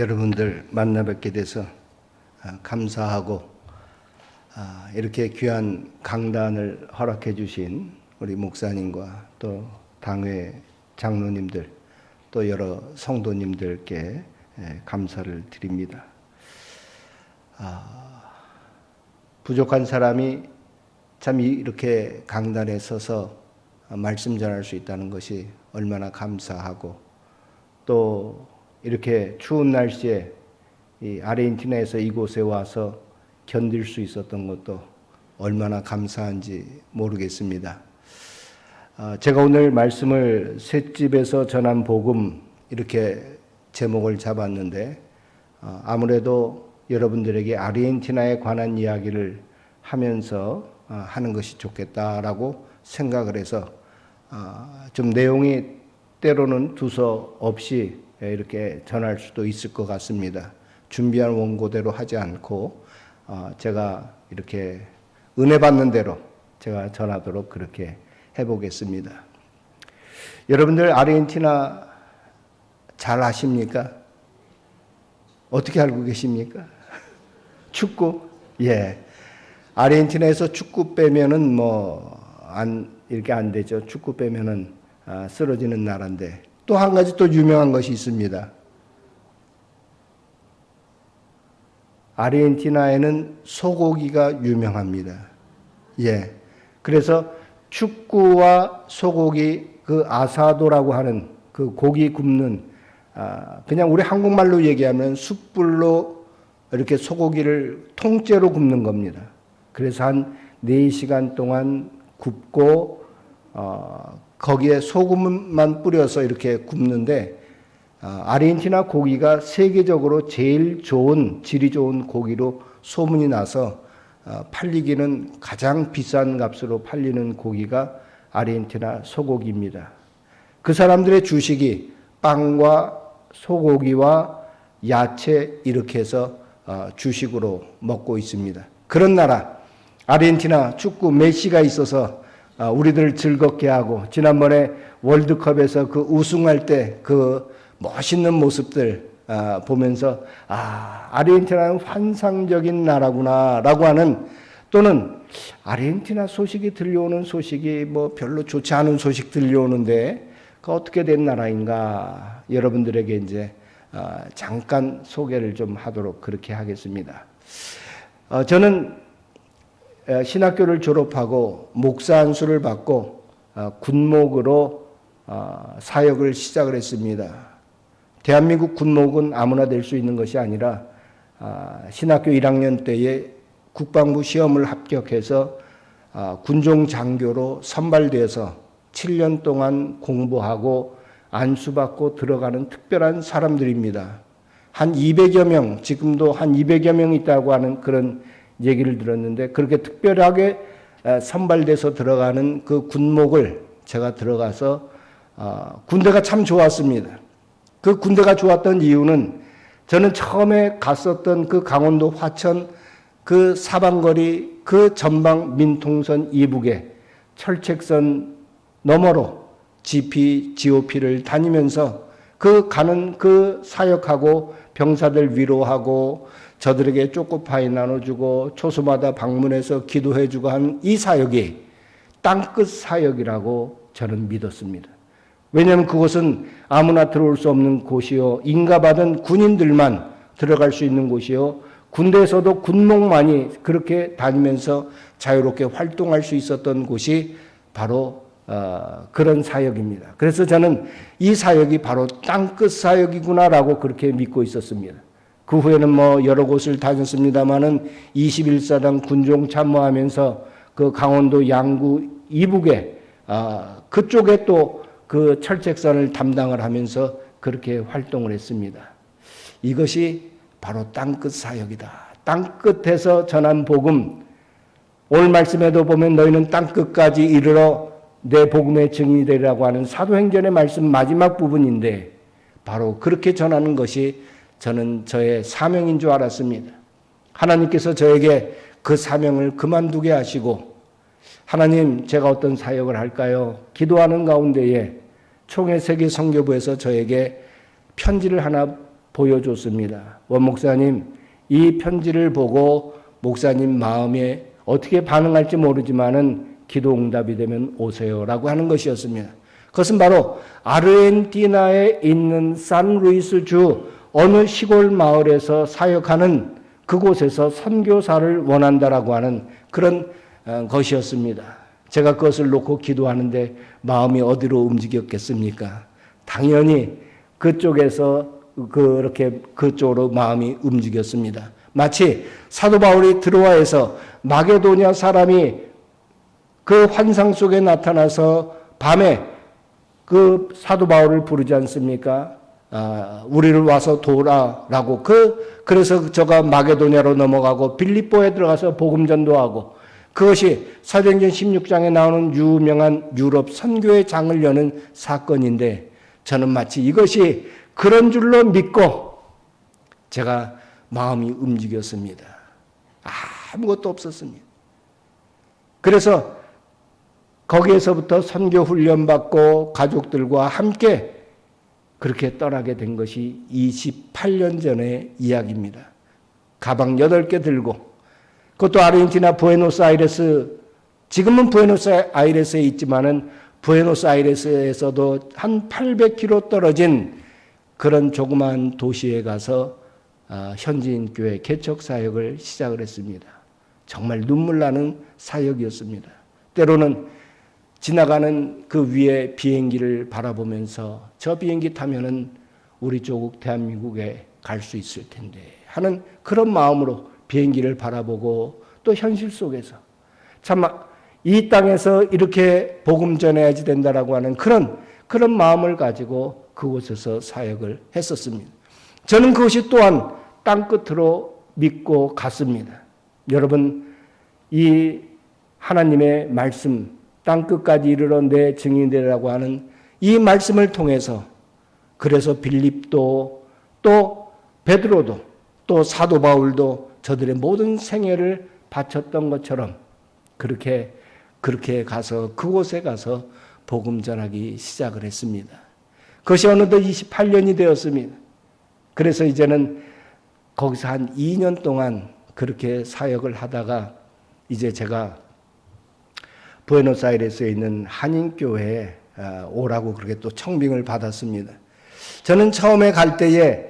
여러분들 만나 뵙게 돼서 감사하고 이렇게 귀한 강단을 허락해 주신 우리 목사님과 또 당회 장로님들 또 여러 성도님들께 감사를 드립니다. 부족한 사람이 참 이렇게 강단에 서서 말씀 전할 수 있다는 것이 얼마나 감사하고 또 이렇게 추운 날씨에 이 아르헨티나에서 이곳에 와서 견딜 수 있었던 것도 얼마나 감사한지 모르겠습니다. 제가 오늘 말씀을 셋집에서 전한 복음 이렇게 제목을 잡았는데 아무래도 여러분들에게 아르헨티나에 관한 이야기를 하면서 하는 것이 좋겠다라고 생각을 해서 좀 내용이 때로는 두서 없이 이렇게 전할 수도 있을 것 같습니다. 준비한 원고대로 하지 않고 제가 이렇게 은혜 받는 대로 제가 전하도록 그렇게 해보겠습니다. 여러분들 아르헨티나 잘 아십니까? 어떻게 알고 계십니까? 축구? 예. 아르헨티나에서 축구 빼면은 이렇게 안 되죠. 축구 빼면은 쓰러지는 나라인데 또 한 가지 또 유명한 것이 있습니다. 아르헨티나에는 소고기가 유명합니다. 예. 그래서 축구와 소고기 그 아사도라고 하는 그 고기 굽는 그냥 우리 한국말로 얘기하면 숯불로 이렇게 소고기를 통째로 굽는 겁니다. 그래서 한 4시간 동안 굽고 거기에 소금만 뿌려서 이렇게 굽는데 아르헨티나 고기가 세계적으로 제일 좋은 질이 좋은 고기로 소문이 나서 팔리기는 가장 비싼 값으로 팔리는 고기가 아르헨티나 소고기입니다. 그 사람들의 주식이 빵과 소고기와 야채 이렇게 해서 주식으로 먹고 있습니다. 그런 나라 아르헨티나 축구 메시가 있어서 우리들 즐겁게 하고 지난번에 월드컵에서 그 우승할 때 그 멋있는 모습들 보면서 아르헨티나는 환상적인 나라구나라고 하는 또는 아르헨티나 소식이 들려오는 소식이 별로 좋지 않은 소식 들려오는데 그 어떻게 된 나라인가 여러분들에게 이제 잠깐 소개를 좀 하도록 그렇게 하겠습니다. 저는 신학교를 졸업하고 목사 안수를 받고 군목으로 사역을 시작을 했습니다. 대한민국 군목은 아무나 될 수 있는 것이 아니라 신학교 1학년 때에 국방부 시험을 합격해서 군종 장교로 선발돼서 7년 동안 공부하고 안수받고 들어가는 특별한 사람들입니다. 한 200여 명, 지금도 한 200여 명 있다고 하는 그런 얘기를 들었는데 그렇게 특별하게 선발돼서 들어가는 그 군목을 제가 들어가서 군대가 참 좋았습니다. 그 군대가 좋았던 이유는 저는 처음에 갔었던 그 강원도 화천 그 사방거리 그 전방 민통선 이북에 철책선 너머로 GP, GOP를 다니면서 그 가는 그 사역하고 병사들 위로하고 저들에게 초코파이 나눠주고 초소마다 방문해서 기도해주고 한 이 사역이 땅끝 사역이라고 저는 믿었습니다. 왜냐하면 그곳은 아무나 들어올 수 없는 곳이요 인가받은 군인들만 들어갈 수 있는 곳이요 군대에서도 군목만이 그렇게 다니면서 자유롭게 활동할 수 있었던 곳이 바로 그런 사역입니다. 그래서 저는 이 사역이 바로 땅끝 사역이구나라고 그렇게 믿고 있었습니다. 그 후에는 여러 곳을 다녔습니다마는 21사단 군종 참모하면서 그 강원도 양구 이북에 그쪽에 또 그 철책선을 담당을 하면서 그렇게 활동을 했습니다. 이것이 바로 땅끝 사역이다. 땅끝에서 전한 복음 오늘 말씀에도 보면 너희는 땅끝까지 이르러 내 복음의 증인이 되리라고 하는 사도행전의 말씀 마지막 부분인데 바로 그렇게 전하는 것이 저는 저의 사명인 줄 알았습니다. 하나님께서 저에게 그 사명을 그만두게 하시고 하나님 제가 어떤 사역을 할까요? 기도하는 가운데에 총회 세계 선교부에서 저에게 편지를 하나 보여줬습니다. 원 목사님, 이 편지를 보고 목사님 마음에 어떻게 반응할지 모르지만은 기도 응답이 되면 오세요라고 하는 것이었습니다. 그것은 바로 아르헨티나에 있는 산루이스 주 어느 시골 마을에서 사역하는 그곳에서 선교사를 원한다라고 하는 그런 것이었습니다. 제가 그것을 놓고 기도하는데 마음이 어디로 움직였겠습니까? 당연히 그쪽에서 그렇게 그쪽으로 마음이 움직였습니다. 마치 사도 바울이 드로아에서 마게도냐 사람이 그 환상 속에 나타나서 밤에 그 사도 바울을 부르지 않습니까? 우리를 와서 도우라라고 그래서 저가 마게도냐로 넘어가고 빌립보에 들어가서 복음 전도하고 그것이 사도행전 16장에 나오는 유명한 유럽 선교의 장을 여는 사건인데 저는 마치 이것이 그런 줄로 믿고 제가 마음이 움직였습니다. 아무것도 없었습니다. 그래서 거기에서부터 선교 훈련 받고 가족들과 함께 그렇게 떠나게 된 것이 28년 전의 이야기입니다. 가방 8개 들고 그것도 아르헨티나 부에노스아이레스 지금은 부에노스아이레스에 있지만은 부에노스아이레스에서도 한 800km 떨어진 그런 조그마한 도시에 가서 현지인 교회 개척 사역을 시작을 했습니다. 정말 눈물 나는 사역이었습니다. 때로는 지나가는 그 위에 비행기를 바라보면서 저 비행기 타면은 우리 조국 대한민국에 갈 수 있을 텐데 하는 그런 마음으로 비행기를 바라보고 또 현실 속에서 참 이 땅에서 이렇게 복음 전해야지 된다라고 하는 그런 마음을 가지고 그곳에서 사역을 했었습니다. 저는 그것이 또한 땅끝으로 믿고 갔습니다. 여러분, 이 하나님의 말씀 땅끝까지 이르러 내 증인되라고 하는 이 말씀을 통해서 그래서 빌립도 또 베드로도 또 사도 바울도 저들의 모든 생애를 바쳤던 것처럼 그렇게 가서 그곳에 가서 복음 전하기 시작을 했습니다. 그것이 어느덧 28년이 되었습니다. 그래서 이제는 거기서 한 2년 동안 그렇게 사역을 하다가 이제 제가 부에노스아이레스에 있는 한인교회에 오라고 그렇게 또 청빙을 받았습니다. 저는 처음에 갈 때에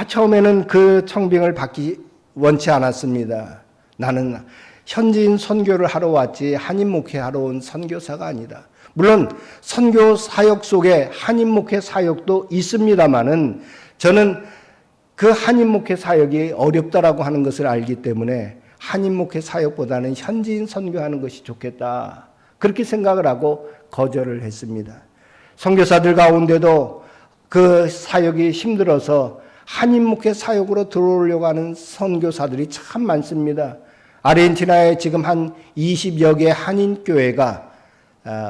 처음에는 그 청빙을 받기 원치 않았습니다. 나는 현지인 선교를 하러 왔지 한인 목회하러 온 선교사가 아니다. 물론 선교 사역 속에 한인 목회 사역도 있습니다만은 저는 그 한인 목회 사역이 어렵다라고 하는 것을 알기 때문에 한인 목회 사역보다는 현지인 선교하는 것이 좋겠다. 그렇게 생각을 하고 거절을 했습니다. 선교사들 가운데도 그 사역이 힘들어서 한인 목회 사역으로 들어오려고 하는 선교사들이 참 많습니다. 아르헨티나에 지금 한 20여 개 한인 교회가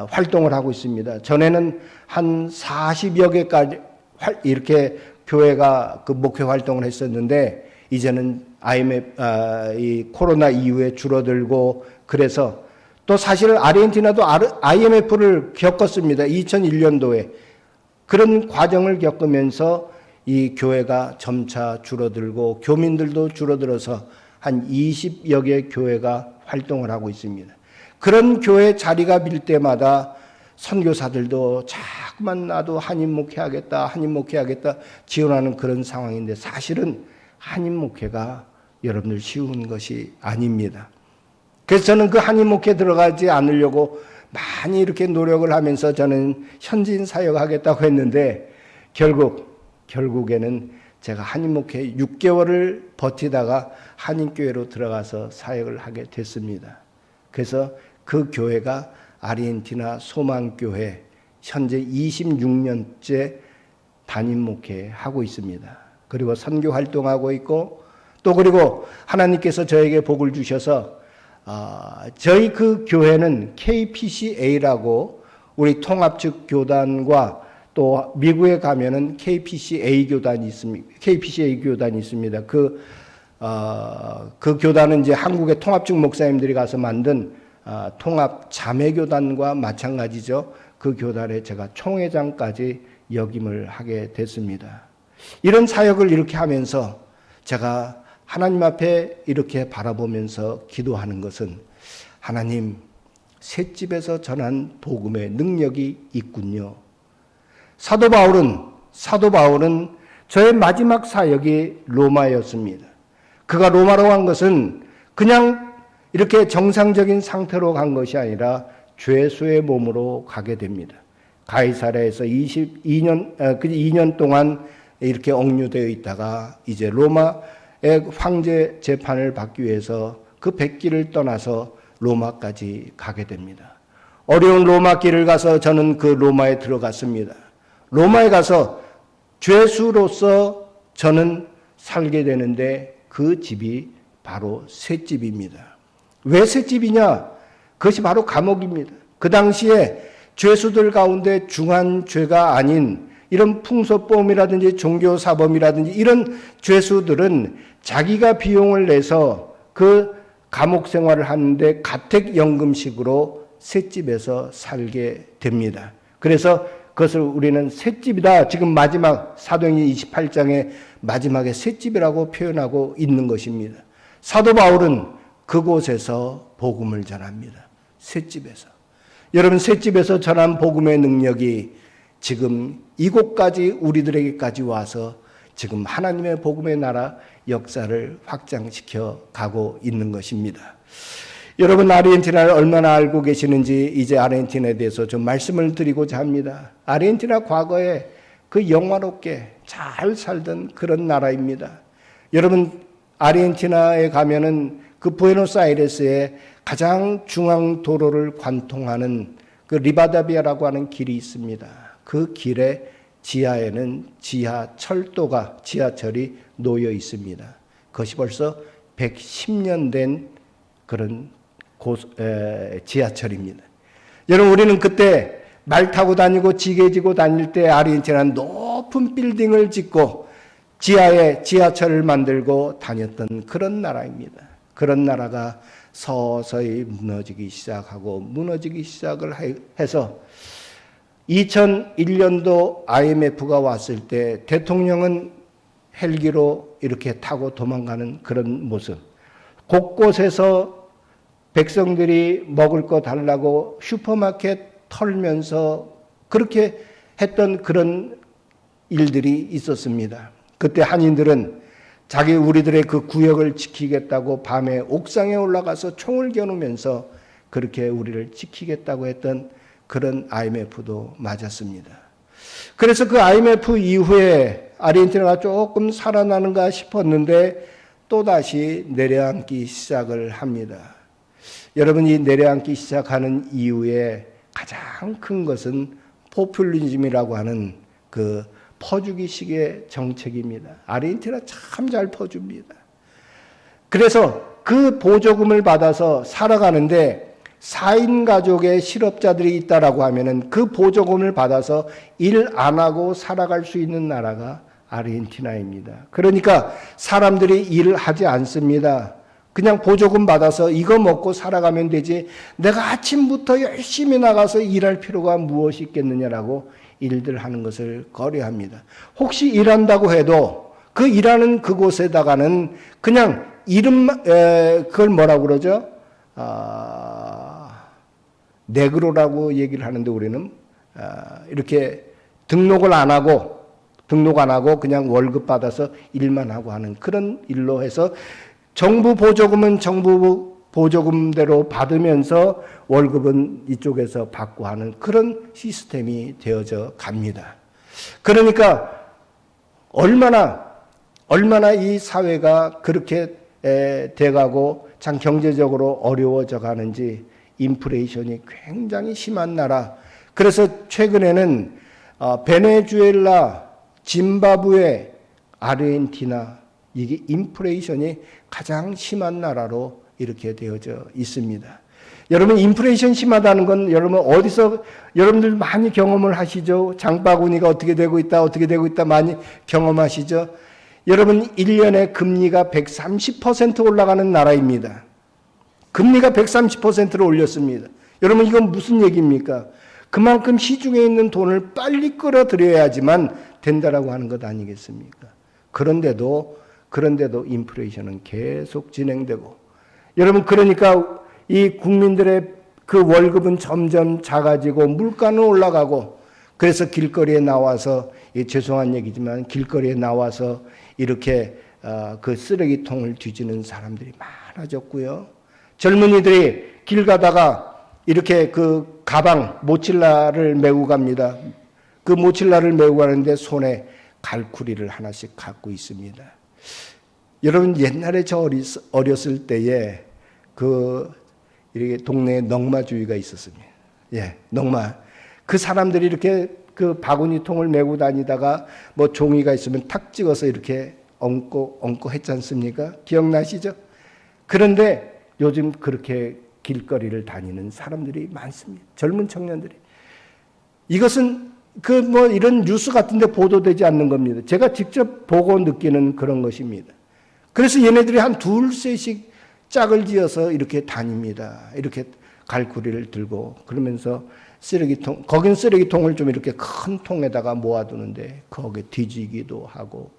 활동을 하고 있습니다. 전에는 한 40여 개까지 이렇게 교회가 그 목회 활동을 했었는데 이제는 이 코로나 이후에 줄어들고 그래서 또 사실 아르헨티나도 IMF를 겪었습니다. 2001년도에 그런 과정을 겪으면서 이 교회가 점차 줄어들고 교민들도 줄어들어서 한 20여 개 교회가 활동을 하고 있습니다. 그런 교회 자리가 빌 때마다 선교사들도 자꾸만 나도 한인 목회하겠다 지원하는 그런 상황인데 사실은 한인 목회가 여러분들 쉬운 것이 아닙니다. 그래서 저는 그 한인 목회 들어가지 않으려고 많이 이렇게 노력을 하면서 저는 현지인 사역하겠다고 했는데 결국에는 제가 한인 목회 6개월을 버티다가 한인교회로 들어가서 사역을 하게 됐습니다. 그래서 그 교회가 아르헨티나 소망교회 현재 26년째 담임 목회하고 있습니다. 그리고 선교 활동하고 있고 또 그리고 하나님께서 저에게 복을 주셔서 저희 그 교회는 KPCA라고 우리 통합측 교단과 또 미국에 가면은 KPCA 교단이 있습니다. 그 교단은 이제 한국의 통합측 목사님들이 가서 만든 통합 자매교단과 마찬가지죠. 그 교단에 제가 총회장까지 역임을 하게 됐습니다. 이런 사역을 이렇게 하면서 제가 하나님 앞에 이렇게 바라보면서 기도하는 것은 하나님, 셋집에서 전한 복음의 능력이 있군요. 사도 바울은 저의 마지막 사역이 로마였습니다. 그가 로마로 간 것은 그냥 이렇게 정상적인 상태로 간 것이 아니라 죄수의 몸으로 가게 됩니다. 가이사랴에서 2년 동안 이렇게 억류되어 있다가 이제 로마의 황제 재판을 받기 위해서 그 백길을 떠나서 로마까지 가게 됩니다. 어려운 로마 길을 가서 저는 그 로마에 들어갔습니다. 로마에 가서 죄수로서 저는 살게 되는데 그 집이 바로 셋집입니다. 왜 셋집이냐? 그것이 바로 감옥입니다. 그 당시에 죄수들 가운데 중한 죄가 아닌 이런 풍속범이라든지 종교사범이라든지 이런 죄수들은 자기가 비용을 내서 그 감옥 생활을 하는데 가택연금식으로 셋집에서 살게 됩니다. 그래서 그것을 우리는 셋집이다. 지금 마지막 사도행전 28장의 마지막에 셋집이라고 표현하고 있는 것입니다. 사도 바울은 그곳에서 복음을 전합니다. 셋집에서. 여러분, 셋집에서 전한 복음의 능력이 지금 이곳까지 우리들에게까지 와서 지금 하나님의 복음의 나라 역사를 확장시켜 가고 있는 것입니다. 여러분, 아르헨티나를 얼마나 알고 계시는지 이제 아르헨티나에 대해서 좀 말씀을 드리고자 합니다. 아르헨티나 과거에 그 영화롭게 잘 살던 그런 나라입니다. 여러분, 아르헨티나에 가면은 그 부에노스아이레스에 가장 중앙 도로를 관통하는 그 리바다비아라고 하는 길이 있습니다. 그 길의 지하에는 지하철이 놓여 있습니다. 그것이 벌써 110년 된 그런 지하철입니다. 여러분, 우리는 그때 말 타고 다니고 지게 지고 다닐 때 아르헨티나는 높은 빌딩을 짓고 지하에 지하철을 만들고 다녔던 그런 나라입니다. 그런 나라가 서서히 무너지기 시작을 해서 2001년도 IMF가 왔을 때 대통령은 헬기로 이렇게 타고 도망가는 그런 모습, 곳곳에서 백성들이 먹을 거 달라고 슈퍼마켓 털면서 그렇게 했던 그런 일들이 있었습니다. 그때 한인들은 우리들의 그 구역을 지키겠다고 밤에 옥상에 올라가서 총을 겨누면서 그렇게 우리를 지키겠다고 했던 그런 IMF도 맞았습니다. 그래서 그 IMF 이후에 아르헨티나가 조금 살아나는가 싶었는데 또다시 내려앉기 시작을 합니다. 여러분, 이 내려앉기 시작하는 이유에 가장 큰 것은 포퓰리즘이라고 하는 그 퍼주기식의 정책입니다. 아르헨티나 참 잘 퍼줍니다. 그래서 그 보조금을 받아서 살아가는데 4인 가족의 실업자들이 있다라고 하면은 그 보조금을 받아서 일 안 하고 살아갈 수 있는 나라가 아르헨티나입니다. 그러니까 사람들이 일을 하지 않습니다. 그냥 보조금 받아서 이거 먹고 살아가면 되지 내가 아침부터 열심히 나가서 일할 필요가 무엇이 있겠느냐라고 일들 하는 것을 거래합니다. 혹시 일한다고 해도 그 일하는 그곳에다가는 그냥 이름만, 그걸 뭐라고 그러죠? 네그로라고 얘기를 하는데 우리는 이렇게 등록 안 하고 그냥 월급 받아서 일만 하고 하는 그런 일로 해서 정부 보조금은 정부 보조금대로 받으면서 월급은 이쪽에서 받고 하는 그런 시스템이 되어져 갑니다. 그러니까 얼마나 이 사회가 그렇게 돼가고 참 경제적으로 어려워져 가는지 인플레이션이 굉장히 심한 나라. 그래서 최근에는 베네수엘라, 짐바브웨, 아르헨티나 이게 인플레이션이 가장 심한 나라로 이렇게 되어져 있습니다. 여러분, 인플레이션 심하다는 건 여러분 어디서 여러분들 많이 경험을 하시죠? 장바구니가 어떻게 되고 있다 많이 경험하시죠? 여러분, 1년에 금리가 130% 올라가는 나라입니다. 금리가 130%로 올렸습니다. 여러분, 이건 무슨 얘기입니까? 그만큼 시중에 있는 돈을 빨리 끌어들여야지만 된다라고 하는 것 아니겠습니까? 그런데도 인플레이션은 계속 진행되고, 여러분, 그러니까 이 국민들의 그 월급은 점점 작아지고 물가는 올라가고, 그래서 길거리에 나와서, 죄송한 얘기지만 길거리에 나와서 이렇게 그 쓰레기통을 뒤지는 사람들이 많아졌고요. 젊은이들이 길 가다가 이렇게 그 가방, 모칠라를 메고 갑니다. 그 모칠라를 메고 가는데 손에 갈쿠리를 하나씩 갖고 있습니다. 여러분, 옛날에 저 어렸을 때에 이렇게 동네에 넝마주의가 있었습니다. 예, 넝마. 그 사람들이 이렇게 그 바구니통을 메고 다니다가 뭐 종이가 있으면 탁 찍어서 이렇게 얹고 했지 않습니까? 기억나시죠? 그런데 요즘 그렇게 길거리를 다니는 사람들이 많습니다. 젊은 청년들이. 이것은 이런 뉴스 같은 데 보도되지 않는 겁니다. 제가 직접 보고 느끼는 그런 것입니다. 그래서 얘네들이 한 둘셋씩 짝을 지어서 이렇게 다닙니다. 이렇게 갈고리를 들고, 그러면서 거긴 쓰레기통을 좀 이렇게 큰 통에다가 모아두는데 거기에 뒤지기도 하고,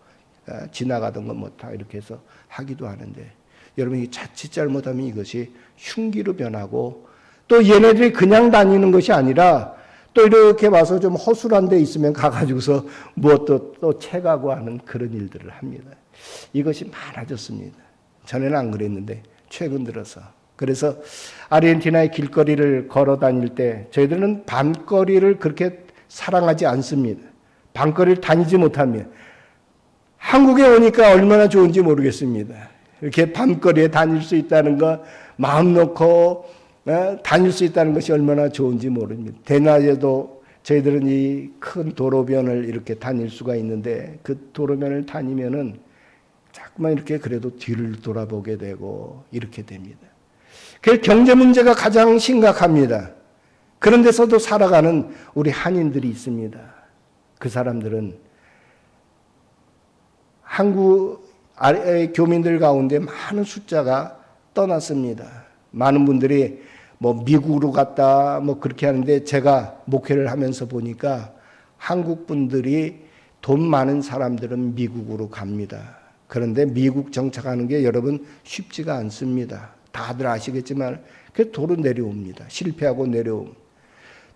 지나가던 거 뭐 다 이렇게 해서 하기도 하는데, 여러분이 자칫 잘못하면 이것이 흉기로 변하고, 또 얘네들이 그냥 다니는 것이 아니라 또 이렇게 와서 좀 허술한 데 있으면 가가지고서 무엇도 또 채가고 하는 그런 일들을 합니다. 이것이 많아졌습니다. 전에는 안 그랬는데 최근 들어서. 그래서 아르헨티나의 길거리를 걸어 다닐 때 저희들은 밤거리를 그렇게 사랑하지 않습니다. 밤거리를 다니지 못하면. 한국에 오니까 얼마나 좋은지 모르겠습니다. 이렇게 밤거리에 다닐 수 있다는 거, 마음 놓고 다닐 수 있다는 것이 얼마나 좋은지 모릅니다. 대낮에도 저희들은 이 큰 도로변을 이렇게 다닐 수가 있는데, 그 도로변을 다니면은 자꾸만 이렇게 그래도 뒤를 돌아보게 되고 이렇게 됩니다. 그 경제 문제가 가장 심각합니다. 그런 데서도 살아가는 우리 한인들이 있습니다. 그 사람들은 한국 교민들 가운데 많은 숫자가 떠났습니다. 많은 분들이 뭐 미국으로 갔다 뭐 그렇게 하는데, 제가 목회를 하면서 보니까 한국 분들이 돈 많은 사람들은 미국으로 갑니다. 그런데 미국 정착하는 게 여러분 쉽지가 않습니다. 다들 아시겠지만 그 도로 내려옵니다. 실패하고 내려옴.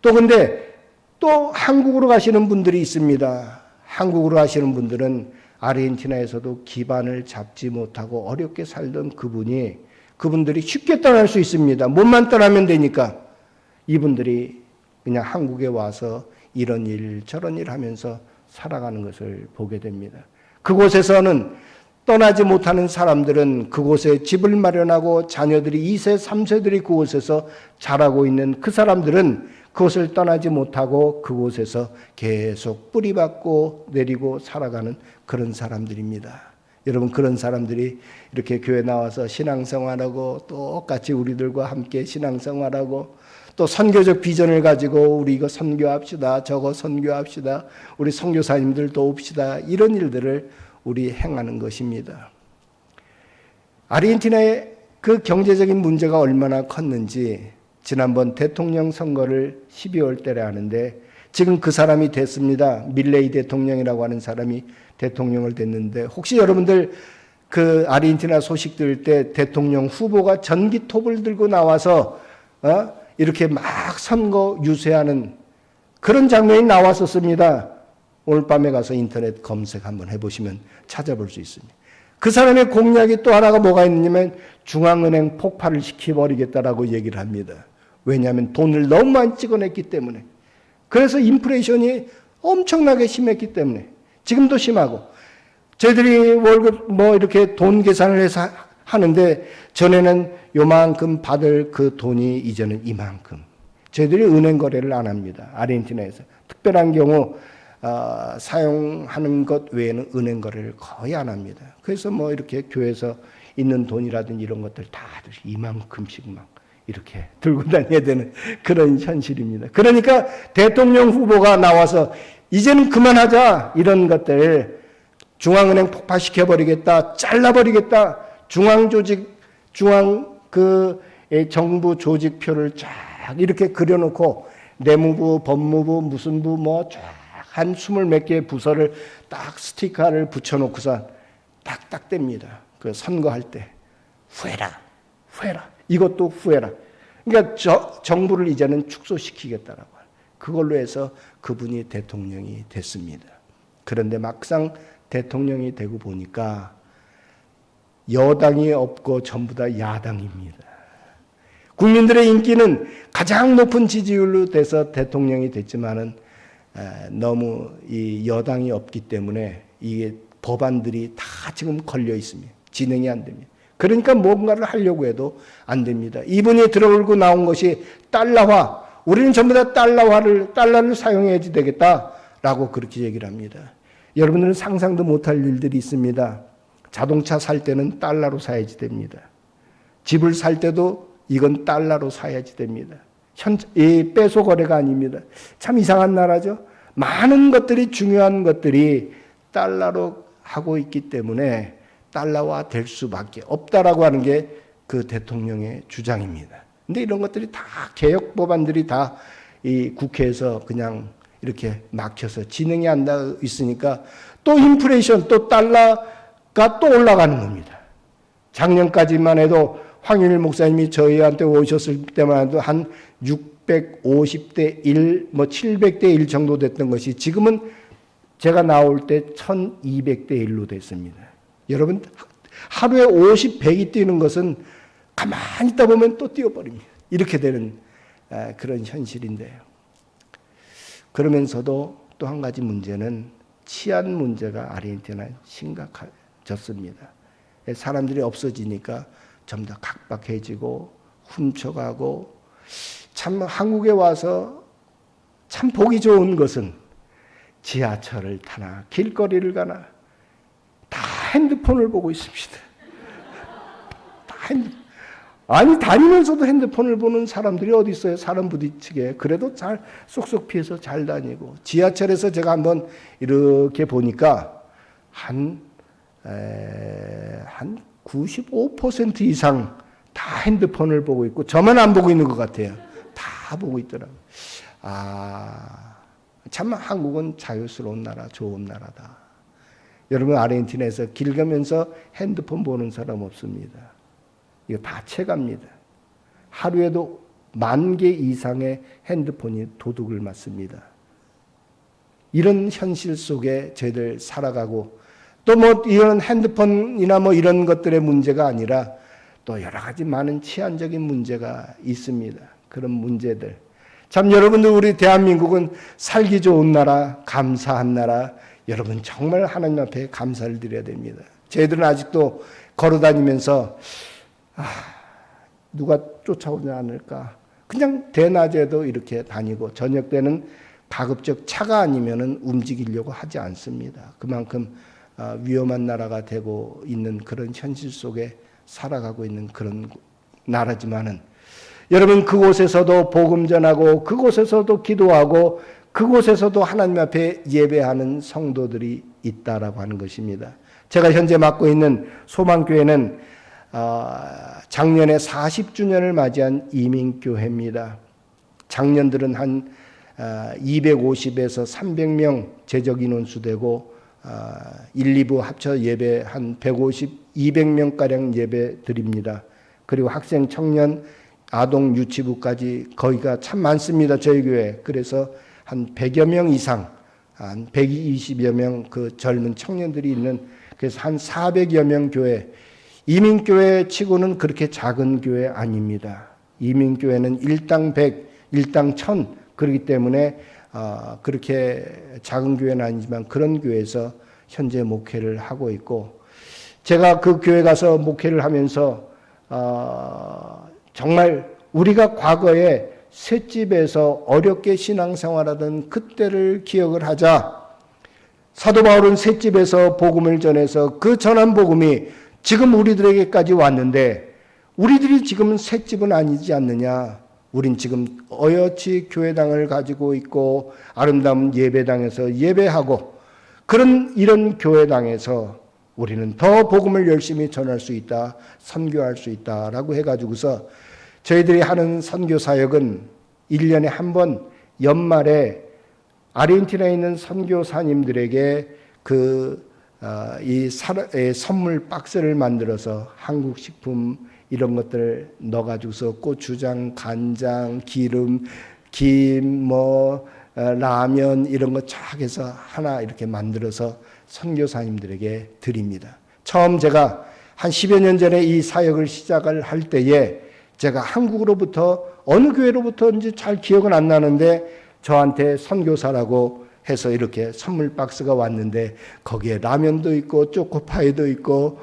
근데 또 한국으로 가시는 분들이 있습니다. 한국으로 가시는 분들은 아르헨티나에서도 기반을 잡지 못하고 어렵게 살던 그분들이 쉽게 떠날 수 있습니다. 몸만 떠나면 되니까. 이분들이 그냥 한국에 와서 이런 일 저런 일 하면서 살아가는 것을 보게 됩니다. 그곳에서는 떠나지 못하는 사람들은 그곳에 집을 마련하고 자녀들이 2세, 3세들이 그곳에서 자라고 있는 그 사람들은 그곳을 떠나지 못하고 그곳에서 계속 뿌리박고 내리고 살아가는 그런 사람들입니다. 여러분, 그런 사람들이 이렇게 교회 나와서 신앙생활하고 똑같이 우리들과 함께 신앙생활하고 또 선교적 비전을 가지고 우리 이거 선교합시다, 저거 선교합시다, 우리 선교사님들 도웁시다, 이런 일들을 우리 행하는 것입니다. 아르헨티나의 그 경제적인 문제가 얼마나 컸는지 지난번 대통령 선거를 12월 달에 하는데, 지금 그 사람이 됐습니다. 밀레이 대통령이라고 하는 사람이 대통령을 됐는데, 혹시 여러분들 그 아르헨티나 소식 들을 때 대통령 후보가 전기톱을 들고 나와서 이렇게 막 선거 유세하는 그런 장면이 나왔었습니다. 오늘 밤에 가서 인터넷 검색 한번 해보시면 찾아볼 수 있습니다. 그 사람의 공약이 또 하나가 뭐가 있냐면 중앙은행 폭발을 시켜버리겠다라고 얘기를 합니다. 왜냐하면 돈을 너무 많이 찍어냈기 때문에. 그래서 인플레이션이 엄청나게 심했기 때문에. 지금도 심하고. 저희들이 월급 이렇게 돈 계산을 해서 하는데, 전에는 요만큼 받을 그 돈이 이제는 이만큼. 저희들이 은행 거래를 안 합니다. 아르헨티나에서. 특별한 경우 사용하는 것 외에는 은행 거래를 거의 안 합니다. 그래서 이렇게 교회에서 있는 돈이라든지 이런 것들 다들 이만큼씩 막 이렇게 들고 다녀야 되는 그런 현실입니다. 그러니까 대통령 후보가 나와서 이제는 그만하자, 이런 것들, 중앙은행 폭파시켜버리겠다, 잘라버리겠다, 정부 조직표를 쫙 이렇게 그려놓고 내무부, 법무부, 무슨 부 쫙 한 20몇 개의 부서를 딱 스티커를 붙여놓고서 딱딱 뗍니다. 그 선거할 때 후회라, 후회라, 이것도 후회라. 그러니까 정부를 이제는 축소시키겠다라고. 그걸로 해서 그분이 대통령이 됐습니다. 그런데 막상 대통령이 되고 보니까 여당이 없고 전부 다 야당입니다. 국민들의 인기는 가장 높은 지지율로 돼서 대통령이 됐지만은 너무 이 여당이 없기 때문에 이게 법안들이 다 지금 걸려 있습니다. 진행이 안 됩니다. 그러니까 뭔가를 하려고 해도 안 됩니다. 이분이 들어올고 나온 것이 달러화. 우리는 전부 다 달러를 사용해야지 되겠다라고 그렇게 얘기를 합니다. 여러분들은 상상도 못할 일들이 있습니다. 자동차 살 때는 달러로 사야지 됩니다. 집을 살 때도 이건 달러로 사야지 됩니다. 빼소 거래가 아닙니다. 참 이상한 나라죠. 많은 것들이 중요한 것들이 달러로 하고 있기 때문에 달러화 될 수밖에 없다라고 하는 게 그 대통령의 주장입니다. 근데 이런 것들이 다 개혁 법안들이 다 이 국회에서 그냥 이렇게 막혀서 진행이 안 돼 있으니까 또 인플레이션, 또 달러가 또 올라가는 겁니다. 작년까지만 해도 황윤일 목사님이 저희한테 오셨을 때만 해도 한 650대 1, 700대 1 정도 됐던 것이 지금은 제가 나올 때 1200대 1로 됐습니다. 여러분, 하루에 50, 100이 뛰는 것은 가만히 있다 보면 또 뛰어버립니다. 이렇게 되는 그런 현실인데요. 그러면서도 또 한 가지 문제는 치안 문제가 아르헨티나에 심각해졌습니다. 사람들이 없어지니까 좀 더 각박해지고 훔쳐가고, 참 한국에 와서 참 보기 좋은 것은 지하철을 타나 길거리를 가나 다 핸드폰을 보고 있습니다. 다 아니 다니면서도 핸드폰을 보는 사람들이 어디 있어요? 사람 부딪히게. 그래도 잘 쏙쏙 피해서 잘 다니고. 지하철에서 제가 한번 이렇게 보니까 한 95% 이상 다 핸드폰을 보고 있고, 저만 안 보고 있는 것 같아요. 다 보고 있더라고요. 참 한국은 자유스러운 나라, 좋은 나라다. 여러분, 아르헨티나에서 길 가면서 핸드폰 보는 사람 없습니다. 이거 다 체갑니다. 하루에도 10,000개 이상의 핸드폰이 도둑을 맞습니다. 이런 현실 속에 저희들 살아가고, 또 이런 핸드폰이나 이런 것들의 문제가 아니라 또 여러 가지 많은 치안적인 문제가 있습니다. 그런 문제들. 참 여러분들, 우리 대한민국은 살기 좋은 나라, 감사한 나라. 여러분 정말 하나님 앞에 감사를 드려야 됩니다. 저희들은 아직도 걸어다니면서 누가 쫓아오지 않을까. 그냥 대낮에도 이렇게 다니고, 저녁 때는 가급적 차가 아니면은 움직이려고 하지 않습니다. 그만큼 위험한 나라가 되고 있는 그런 현실 속에 살아가고 있는 그런 나라지만은, 여러분 그곳에서도 복음 전하고, 그곳에서도 기도하고, 그곳에서도 하나님 앞에 예배하는 성도들이 있다라고 하는 것입니다. 제가 현재 맡고 있는 소망교회는 작년에 40주년을 맞이한 이민교회입니다. 작년들은 한 250에서 300명 재적 인원수 되고, 1, 2부 합쳐 예배 한 150, 200명가량 예배 드립니다. 그리고 학생, 청년, 아동, 유치부까지 거기가 참 많습니다. 저희 교회. 그래서 한 100여 명 이상, 한 120여 명 그 젊은 청년들이 있는, 그래서 한 400여 명 교회. 이민교회 치고는 그렇게 작은 교회 아닙니다. 이민교회는 일당 100, 일당 1000 그렇기 때문에 그렇게 작은 교회는 아니지만 그런 교회에서 현재 목회를 하고 있고, 제가 그 교회 가서 목회를 하면서 정말 우리가 과거에 셋집에서 어렵게 신앙생활하던 그때를 기억을 하자. 사도 바울은 셋집에서 복음을 전해서 그 전한 복음이 지금 우리들에게까지 왔는데, 우리들이 지금은 셋집은 아니지 않느냐. 우린 지금 어여치 교회당을 가지고 있고 아름다운 예배당에서 예배하고, 이런 교회당에서 우리는 더 복음을 열심히 전할 수 있다, 선교할 수 있다라고 해가지고서 저희들이 하는 선교 사역은 1년에 한 번 연말에 아르헨티나에 있는 선교사님들에게 이 선물 박스를 만들어서 한국 식품 이런 것들 넣어가지고서 고추장, 간장, 기름, 김, 라면 이런 거 쫙 해서 하나 이렇게 만들어서 선교사님들에게 드립니다. 처음 제가 한 10여 년 전에 이 사역을 시작을 할 때에 제가 한국으로부터 어느 교회로부터인지 잘 기억은 안 나는데 저한테 선교사라고 해서 이렇게 선물 박스가 왔는데 거기에 라면도 있고 초코파이도 있고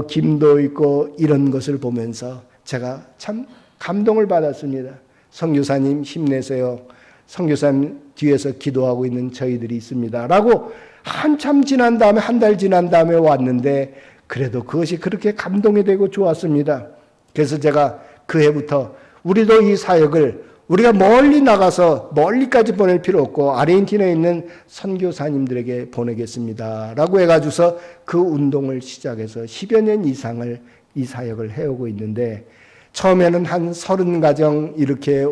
김도 있고 이런 것을 보면서 제가 참 감동을 받았습니다. 선교사님 힘내세요. 선교사님 뒤에서 기도하고 있는 저희들이 있습니다. 라고 한참 지난 다음에 한 달 지난 다음에 왔는데 그래도 그것이 그렇게 감동이 되고 좋았습니다. 그래서 제가 그 해부터 우리도 이 사역을 우리가 멀리 나가서 멀리까지 보낼 필요 없고 아르헨티나에 있는 선교사님들에게 보내겠습니다. 라고 해가지고서 그 운동을 시작해서 10여 년 이상을 이 사역을 해오고 있는데 처음에는 한 30가정 이렇게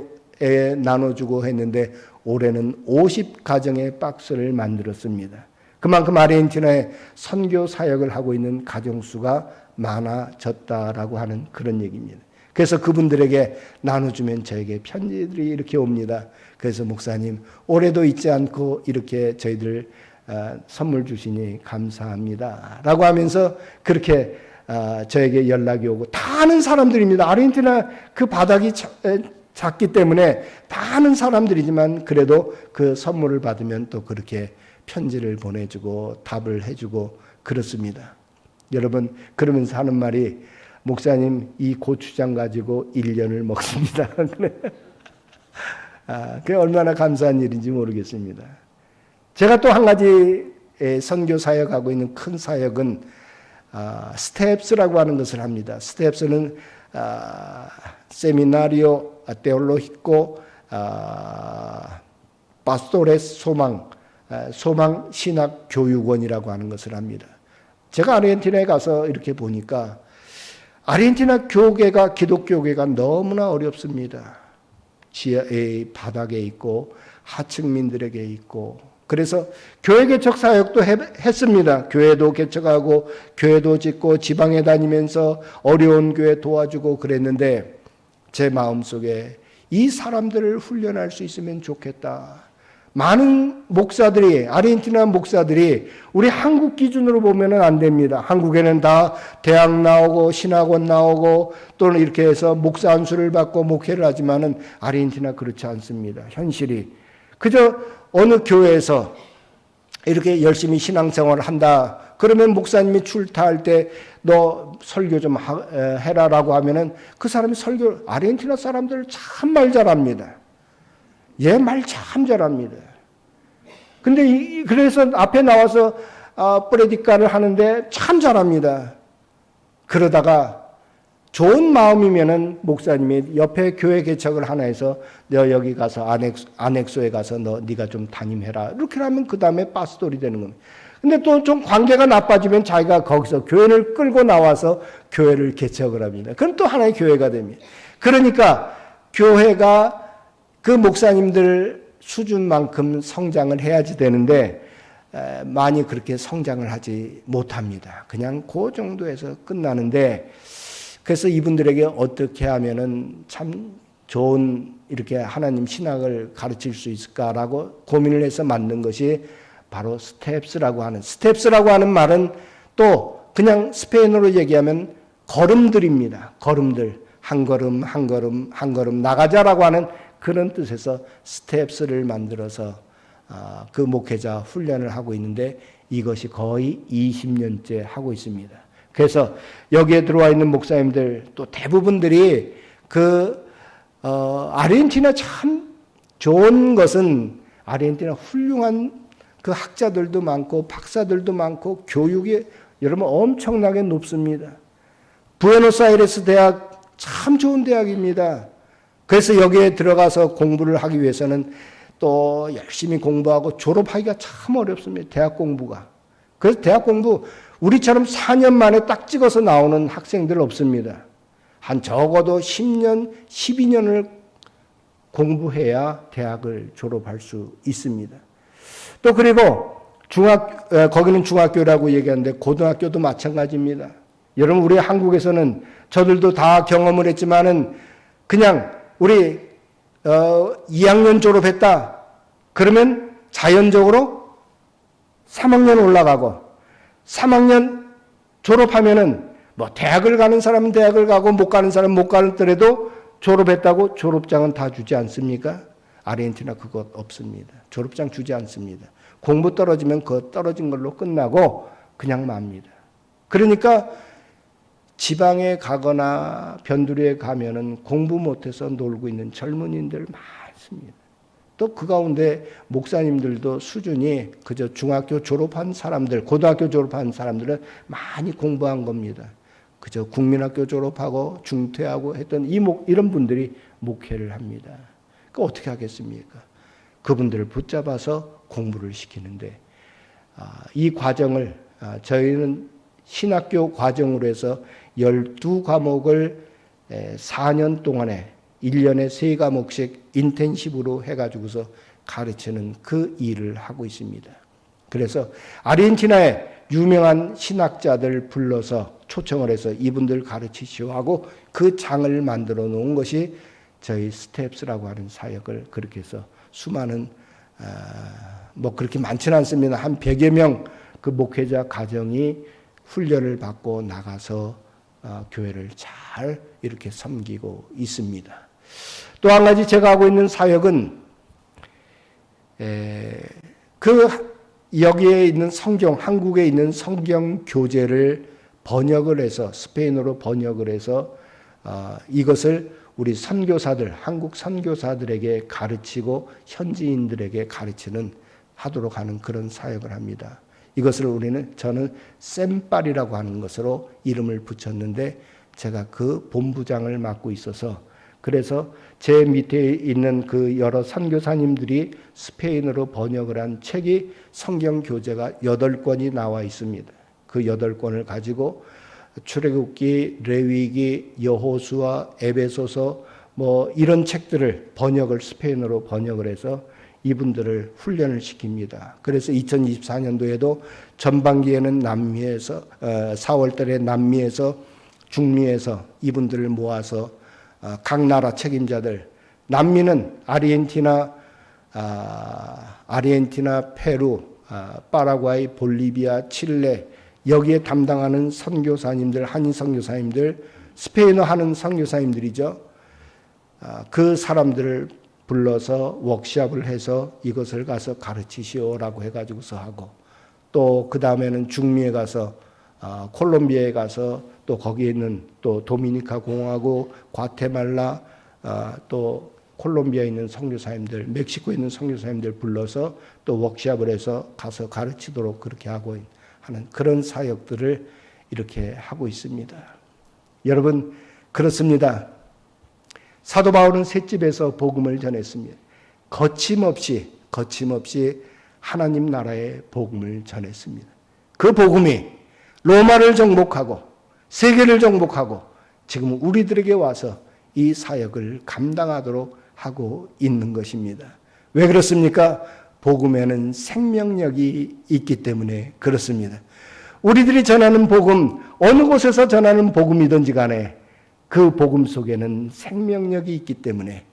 나눠주고 했는데 올해는 50가정의 박스를 만들었습니다. 그만큼 아르헨티나에 선교 사역을 하고 있는 가정수가 많아졌다라고 하는 그런 얘기입니다. 그래서 그분들에게 나눠주면 저에게 편지들이 이렇게 옵니다. 그래서 목사님 올해도 잊지 않고 이렇게 저희들 선물 주시니 감사합니다. 라고 하면서 그렇게 저에게 연락이 오고 다 아는 사람들입니다. 아르헨티나 그 바닥이 작기 때문에 다 아는 사람들이지만 그래도 그 선물을 받으면 또 그렇게 편지를 보내주고 답을 해주고 그렇습니다. 여러분 그러면서 하는 말이 목사님 이 고추장 가지고 1년을 먹습니다. 그게 얼마나 감사한 일인지 모르겠습니다. 제가 또 한 가지 선교 사역하고 있는 큰 사역은 스텝스라고 하는 것을 합니다. 스텝스는 세미나리오 테올로히코 파스토레스 소망 신학 교육원이라고 하는 것을 합니다. 제가 아르헨티나에 가서 이렇게 보니까 아르헨티나 교계가 기독교계가 너무나 어렵습니다. 지하의 바닥에 있고 하층민들에게 있고 그래서 교회 개척 사역도 했습니다. 교회도 개척하고 교회도 짓고 지방에 다니면서 어려운 교회 도와주고 그랬는데 제 마음속에 이 사람들을 훈련할 수 있으면 좋겠다. 많은 목사들이 아르헨티나 목사들이 우리 한국 기준으로 보면은 안 됩니다. 한국에는 다 대학 나오고 신학원 나오고 또는 이렇게 해서 목사 안수를 받고 목회를 하지만은 아르헨티나 그렇지 않습니다. 현실이 그저 어느 교회에서 이렇게 열심히 신앙생활을 한다. 그러면 목사님이 출타할 때 너 설교 좀 해라라고 하면은 그 사람이 설교 아르헨티나 사람들 참 말 잘합니다. 얘 말 참 잘합니다. 근데 그래서 앞에 나와서 프레디카를 하는데 참 잘합니다. 그러다가 좋은 마음이면은 목사님이 옆에 교회 개척을 하나 해서 너 여기 가서 안엑소에 가서 네가 좀 담임해라. 이렇게 하면 그 다음에 파스토리 되는 겁니다. 근데 또 좀 관계가 나빠지면 자기가 거기서 교회를 끌고 나와서 교회를 개척을 합니다. 그럼 또 하나의 교회가 됩니다. 그러니까 교회가 그 목사님들 수준만큼 성장을 해야지 되는데 많이 그렇게 성장을 하지 못합니다. 그냥 그 정도에서 끝나는데 그래서 이분들에게 어떻게 하면은 참 좋은 이렇게 하나님 신학을 가르칠 수 있을까라고 고민을 해서 만든 것이 바로 스텝스라고 하는 말은 또 그냥 스페인어로 얘기하면 걸음들입니다. 걸음들. 한 걸음 한 걸음 한 걸음 나가자라고 하는 그런 뜻에서 스텝스를 만들어서 그 목회자 훈련을 하고 있는데 이것이 거의 20년째 하고 있습니다. 그래서 여기에 들어와 있는 목사님들 또 대부분들이 아르헨티나 참 좋은 것은 아르헨티나 훌륭한 그 학자들도 많고 박사들도 많고 교육이 여러분 엄청나게 높습니다. 부에노스아이레스 대학 참 좋은 대학입니다. 그래서 여기에 들어가서 공부를 하기 위해서는 또 열심히 공부하고 졸업하기가 참 어렵습니다. 대학 공부가. 그래서 대학 공부 우리처럼 4년 만에 딱 찍어서 나오는 학생들 없습니다. 한 적어도 10년, 12년을 공부해야 대학을 졸업할 수 있습니다. 또 그리고 거기는 중학교라고 얘기하는데 고등학교도 마찬가지입니다. 여러분, 우리 한국에서는 저들도 다 경험을 했지만은 그냥 우리 2학년 졸업했다 그러면 자연적으로 3학년 올라가고 3학년 졸업하면은 뭐 대학을 가는 사람은 대학을 가고 못 가는 사람은 못 가더라도 졸업했다고 졸업장은 다 주지 않습니까? 아르헨티나 그것 없습니다. 졸업장 주지 않습니다. 공부 떨어지면 그 떨어진 걸로 끝나고 그냥 맙니다. 그러니까 지방에 가거나 변두리에 가면은 공부 못해서 놀고 있는 젊은이들 많습니다. 또 그 가운데 목사님들도 수준이 그저 중학교 졸업한 사람들, 고등학교 졸업한 사람들은 많이 공부한 겁니다. 그저 국민학교 졸업하고 중퇴하고 했던 이런 분들이 목회를 합니다. 그 어떻게 하겠습니까? 그분들을 붙잡아서 공부를 시키는데 이 과정을 저희는 신학교 과정으로 해서 12과목을 4년 동안에 1년에 3과목씩 인텐시브로 해가지고서 가르치는 그 일을 하고 있습니다. 그래서 아르헨티나의 유명한 신학자들 불러서 초청을 해서 이분들 가르치시오 하고 그 장을 만들어 놓은 것이 저희 스텝스라고 하는 사역을 그렇게 해서 수많은 뭐 그렇게 많지는 않습니다. 한 100여 명 그 목회자 가정이 훈련을 받고 나가서 교회를 잘 이렇게 섬기고 있습니다. 또 한 가지 제가 하고 있는 사역은 여기에 있는 성경, 한국에 있는 성경 교재를 번역을 해서 스페인어로 번역을 해서 이것을 우리 선교사들, 한국 선교사들에게 가르치고 현지인들에게 가르치는 하도록 하는 그런 사역을 합니다. 이것을 저는 샘빨이라고 하는 것으로 이름을 붙였는데 제가 그 본부장을 맡고 있어서 그래서 제 밑에 있는 그 여러 선교사님들이 스페인어로 번역을 한 책이 성경 교재가 8권이 나와 있습니다. 그 8권을 가지고 출애굽기, 레위기, 여호수아, 에베소서 뭐 이런 책들을 스페인어로 번역을 해서 이분들을 훈련을 시킵니다. 그래서 2024년도에도 전반기에는 남미에서 4월달에 남미에서 중미에서 이분들을 모아서 각 나라 책임자들, 남미는 아르헨티나, 페루, 파라과이, 볼리비아, 칠레 여기에 담당하는 선교사님들, 한인 선교사님들, 스페인어 하는 선교사님들이죠. 그 사람들을 불러서 워크숍을 해서 이것을 가서 가르치시오라고 해가지고서 하고 또 그 다음에는 중미에 가서 콜롬비아에 가서 또 거기에 있는 또 도미니카 공화국, 과테말라, 또 콜롬비아에 있는 선교사님들, 멕시코에 있는 선교사님들 불러서 또 워크숍을 해서 가서 가르치도록 그렇게 하고 하는 그런 사역들을 이렇게 하고 있습니다. 여러분 그렇습니다. 사도 바울은 셋집에서 복음을 전했습니다. 거침없이 하나님 나라의 복음을 전했습니다. 그 복음이 로마를 정복하고 세계를 정복하고 지금 우리들에게 와서 이 사역을 감당하도록 하고 있는 것입니다. 왜 그렇습니까? 복음에는 생명력이 있기 때문에 그렇습니다. 우리들이 전하는 복음, 어느 곳에서 전하는 복음이든지 간에 그 복음 속에는 생명력이 있기 때문에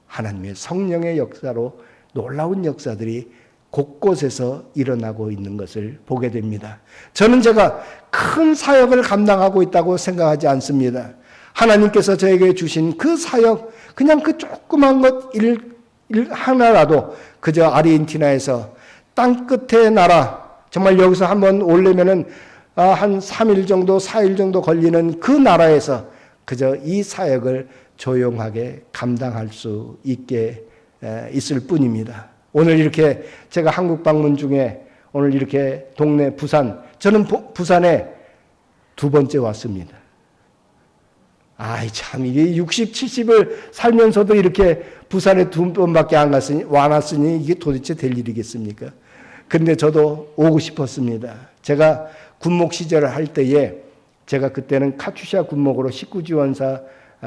하나님의 성령의 역사로 놀라운 역사들이 곳곳에서 일어나고 있는 것을 보게 됩니다. 저는 제가 큰 사역을 감당하고 있다고 생각하지 않습니다. 하나님께서 저에게 주신 그 사역, 그냥 그 조그만 것 하나라도 그저 아르헨티나에서 땅끝의 나라, 정말 여기서 한번 오려면은 한 3일 정도, 4일 정도 걸리는 그 나라에서 그저 이 사역을 조용하게 감당할 수 있게 있을 뿐입니다. 오늘 이렇게 제가 한국 방문 중에 오늘 이렇게 동네 부산, 저는 부산에 2번째 왔습니다. 참 이게 60, 70을 살면서도 이렇게 부산에 2번밖에 안 왔으니 이게 도대체 될 일이겠습니까? 근데 저도 오고 싶었습니다. 제가 군목 시절을 할 때에 제가 그때는 카투샤 군목으로 19지원사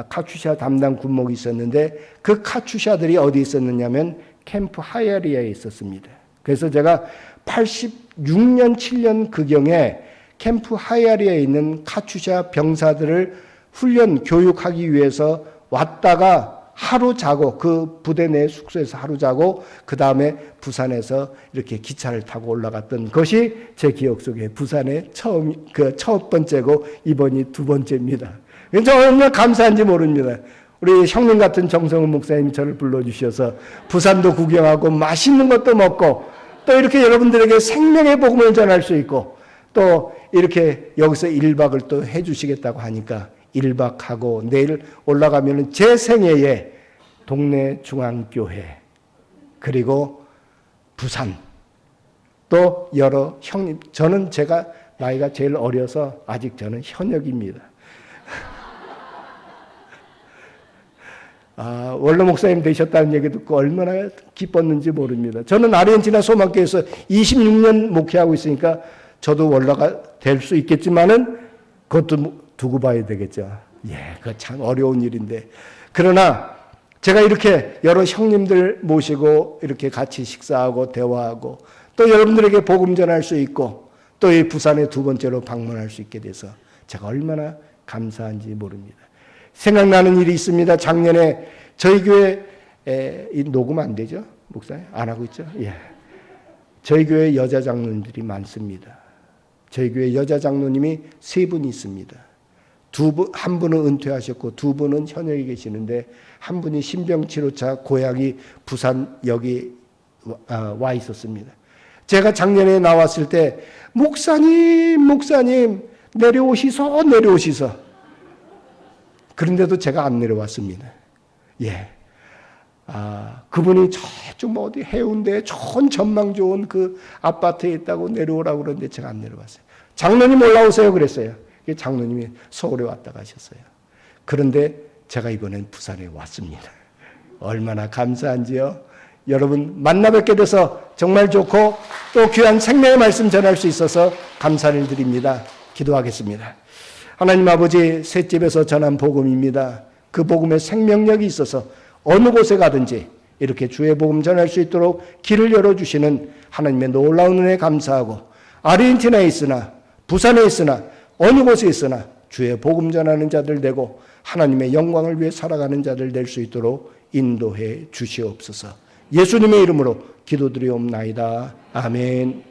카투샤 담당 군목이 있었는데 그 카투샤들이 어디 있었느냐면 캠프 하야리아에 있었습니다. 그래서 제가 86년, 7년 그경에 캠프 하이아리에 있는 카츄샤 병사들을 훈련, 교육하기 위해서 왔다가 하루 자고 그 부대 내 숙소에서 하루 자고 그 다음에 부산에서 이렇게 기차를 타고 올라갔던 것이 제 기억 속에 부산의 첫 번째고 이번이 두 번째입니다. 정말 감사한지 모릅니다. 우리 형님 같은 정성훈 목사님이 저를 불러주셔서 부산도 구경하고 맛있는 것도 먹고 또 이렇게 여러분들에게 생명의 복음을 전할 수 있고 또 이렇게 여기서 1박을 또 해주시겠다고 하니까 1박하고 내일 올라가면 제 생애에 동네 중앙교회 그리고 부산 또 여러 형님, 저는 제가 나이가 제일 어려서 아직 저는 현역입니다. 원로 목사님 되셨다는 얘기 듣고 얼마나 기뻤는지 모릅니다. 저는 아르헨티나 소망교회에서 26년 목회하고 있으니까 저도 원로가 될 수 있겠지만은 그것도 두고 봐야 되겠죠. 그거 참 어려운 일인데. 그러나 제가 이렇게 여러 형님들 모시고 이렇게 같이 식사하고 대화하고 또 여러분들에게 복음 전할 수 있고 또 이 부산에 두 번째로 방문할 수 있게 돼서 제가 얼마나 감사한지 모릅니다. 생각나는 일이 있습니다. 작년에 저희 교회 녹음 안 되죠? 목사님? 안 하고 있죠? 저희 교회 여자 장로님들이 많습니다. 저희 교회 여자 장로님이 3분이 있습니다. 한 분은 은퇴하셨고 2분은 현역에 계시는데 한 분이 신병치료차 고향이 부산 여기 와 있었습니다. 제가 작년에 나왔을 때 목사님 내려오시소. 그런데도 제가 안 내려왔습니다. 그분이 저쪽 어디 해운대에 좋은 전망 좋은 그 아파트에 있다고 내려오라고 그러는데 제가 안 내려왔어요. 장로님 올라오세요 그랬어요. 장로님이 서울에 왔다 가셨어요. 그런데 제가 이번엔 부산에 왔습니다. 얼마나 감사한지요. 여러분 만나 뵙게 돼서 정말 좋고 또 귀한 생명의 말씀 전할 수 있어서 감사를 드립니다. 기도하겠습니다. 하나님 아버지, 셋집에서 전한 복음입니다. 그 복음에 생명력이 있어서 어느 곳에 가든지 이렇게 주의 복음 전할 수 있도록 길을 열어주시는 하나님의 놀라운 은혜에 감사하고 아르헨티나에 있으나 부산에 있으나 어느 곳에 있으나 주의 복음 전하는 자들 되고 하나님의 영광을 위해 살아가는 자들 될 수 있도록 인도해 주시옵소서. 예수님의 이름으로 기도드리옵나이다. 아멘.